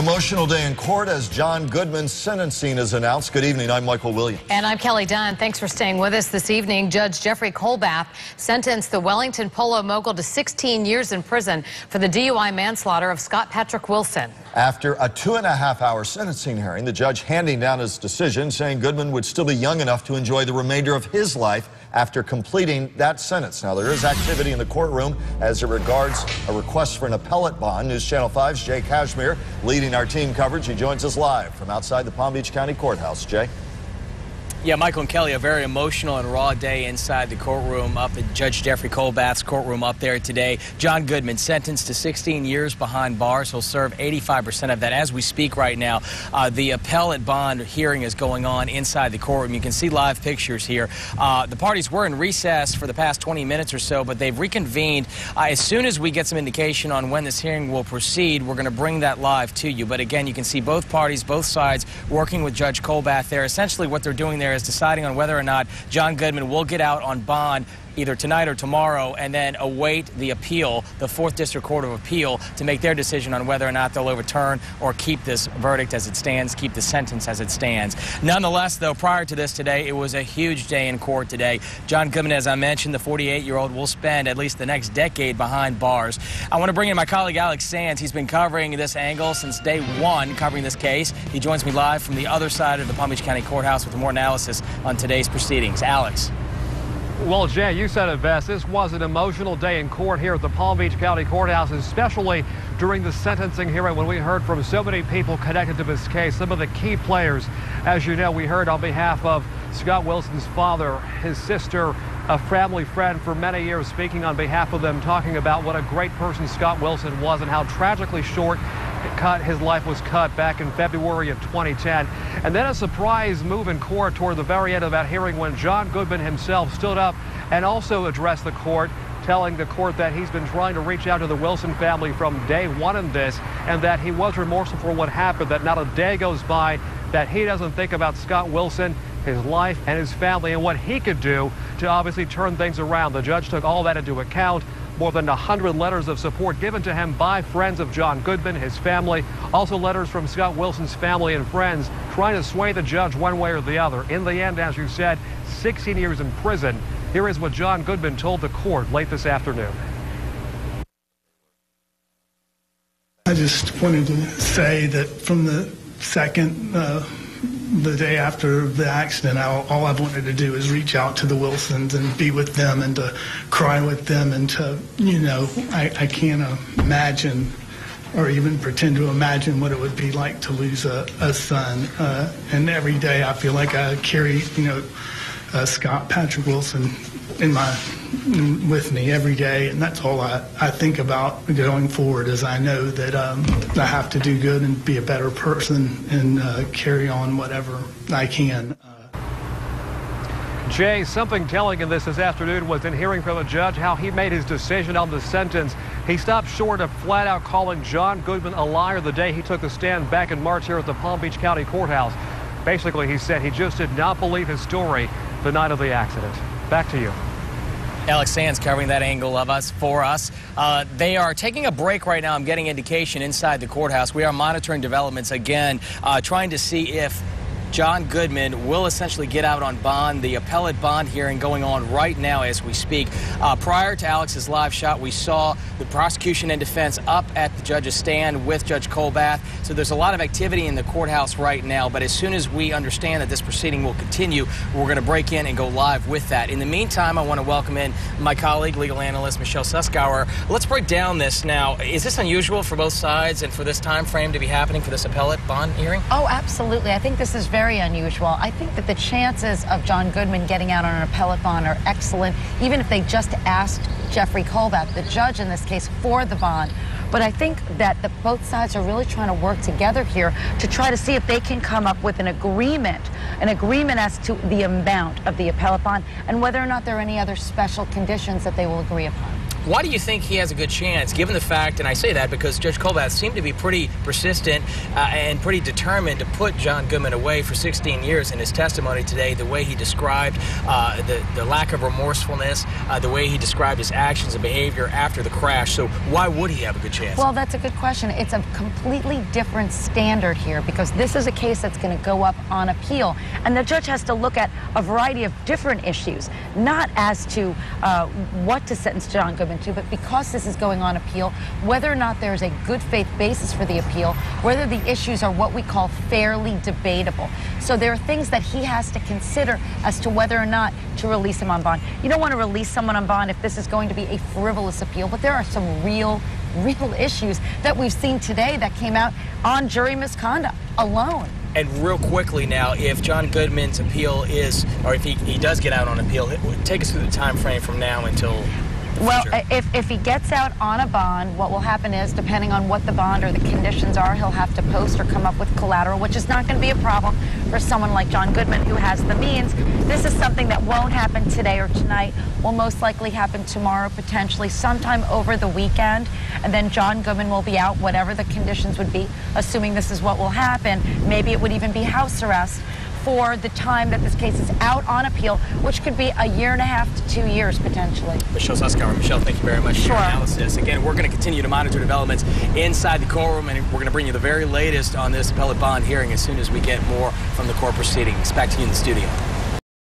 Emotional day in court as John Goodman's sentencing is announced. Good evening, I'm Michael Williams. And I'm Kelly Dunn. Thanks for staying with us this evening. Judge Jeffrey Colbath sentenced the Wellington polo mogul to 16 years in prison for the DUI manslaughter of Scott Patrick Wilson. After a 2.5-hour sentencing hearing, the judge handing down his decision, saying Goodman would still be young enough to enjoy the remainder of his life after completing that sentence. Now, there is activity in the courtroom as it regards a request for an appellate bond. News Channel 5's Jay Kashmir leading our team coverage. He joins us live from outside the Palm Beach County Courthouse. Jay? Yeah, Michael and Kelly, a very emotional and raw day inside the courtroom up at Judge Jeffrey Colbath's courtroom up there today. John Goodman sentenced to 16 years behind bars. He'll serve 85% of that as we speak right now. The appellate bond hearing is going on inside the courtroom. You can see live pictures here. The parties were in recess for the past 20 minutes or so, but they've reconvened. As soon as we get some indication on when this hearing will proceed, we're going to bring that live to you. But again, you can see both parties, both sides, working with Judge Colbath there. Essentially what they're doing there is deciding on whether or not John Goodman will get out on bond either tonight or tomorrow, and then await the appeal, the 4th District Court of Appeal, to make their decision on whether or not they'll overturn or keep this verdict as it stands, keep the sentence as it stands. Nonetheless, though, prior to this today, it was a huge day in court today. John Goodman, as I mentioned, the 48-year-old, will spend at least the next decade behind bars. I want to bring in my colleague Alex Sands. He's been covering this angle since day one, covering this case. He joins me live from the other side of the Palm Beach County Courthouse with more analysis on today's proceedings. Alex. Well, Jay, you said it best. This was an emotional day in court here at the Palm Beach County Courthouse, especially during the sentencing hearing when we heard from so many people connected to this case, some of the key players. As you know, we heard on behalf of Scott Wilson's father, his sister, a family friend for many years, speaking on behalf of them, talking about what a great person Scott Wilson was and how tragically short his life was cut back in February of 2010. And then a surprise move in court toward the very end of that hearing when John Goodman himself stood up and also addressed the court, telling the court that he's been trying to reach out to the Wilson family from day one in this, and that he was remorseful for what happened, that not a day goes by that he doesn't think about Scott Wilson, his life, and his family, and what he could do to obviously turn things around. The judge took all that into account. More than 100 letters of support given to him by friends of John Goodman, his family. Also letters from Scott Wilson's family and friends trying to sway the judge one way or the other. In the end, as you said, 16 years in prison. Here is what John Goodman told the court late this afternoon. I just wanted to say that from the second the day after the accident, all I've wanted to do is reach out to the Wilsons and be with them and to cry with them and to, I can't imagine or even pretend to imagine what it would be like to lose a son. And every day I feel like I carry, Scott Patrick Wilson with me every day, and that's all I think about going forward. Is I know that I have to do good and be a better person and carry on whatever I can. Jay, something telling in this afternoon was in hearing from the judge how he made his decision on the sentence. He stopped short of flat out calling John Goodman a liar the day he took the stand back in March here at the Palm Beach County Courthouse. Basically, he said he just did not believe his story the night of the accident. Back to you. Alex Sands covering that angle for us. They are taking a break right now. I'm getting indication inside the courthouse. We are monitoring developments again, trying to see if John Goodman will essentially get out on bond. The appellate bond hearing going on right now as we speak. Prior to Alex's live shot, we saw the prosecution and defense up at the judge's stand with Judge Colbath. So there's a lot of activity in the courthouse right now. But as soon as we understand that this proceeding will continue, we're going to break in and go live with that. In the meantime, I want to welcome in my colleague, legal analyst Michelle Suskauer. Let's break down this now. Is this unusual for both sides and for this time frame to be happening for this appellate bond hearing? Oh, absolutely. I think this is very unusual. I think that the chances of John Goodman getting out on an appellate bond are excellent, even if they just asked Jeffrey Colbath, the judge in this case, for the bond. But I think that both sides are really trying to work together here to try to see if they can come up with an agreement as to the amount of the appellate bond and whether or not there are any other special conditions that they will agree upon. Why do you think he has a good chance, given the fact, and I say that because Judge Colbath seemed to be pretty persistent and pretty determined to put John Goodman away for 16 years in his testimony today, the way he described the lack of remorsefulness, the way he described his actions and behavior after the crash. So why would he have a good chance? Well, that's a good question. It's a completely different standard here because this is a case that's going to go up on appeal. And the judge has to look at a variety of different issues, not as to what to sentence John Goodman to, but because this is going on appeal, whether or not there's a good faith basis for the appeal, whether the issues are what we call fairly debatable. So there are things that he has to consider as to whether or not to release him on bond. You don't want to release someone on bond if this is going to be a frivolous appeal, but there are some real issues that we've seen today that came out on jury misconduct alone. And real quickly now, if John Goodman's appeal is, or if he does get out on appeal, take us through the time frame from now until well, if he gets out on a bond, what will happen is, depending on what the bond or the conditions are, he'll have to post or come up with collateral, which is not going to be a problem for someone like John Goodman who has the means. This is something that won't happen today or tonight, will most likely happen tomorrow, potentially sometime over the weekend, and then John Goodman will be out, whatever the conditions would be, assuming this is what will happen. Maybe it would even be house arrest for the time that this case is out on appeal, which could be 1.5 years to 2 years potentially. Michelle Suskauer. Michelle, thank you very much for Sure. your analysis. Again, we're going to continue to monitor developments inside the courtroom, and we're going to bring you the very latest on this appellate bond hearing as soon as we get more from the court proceedings. Back to you in the studio.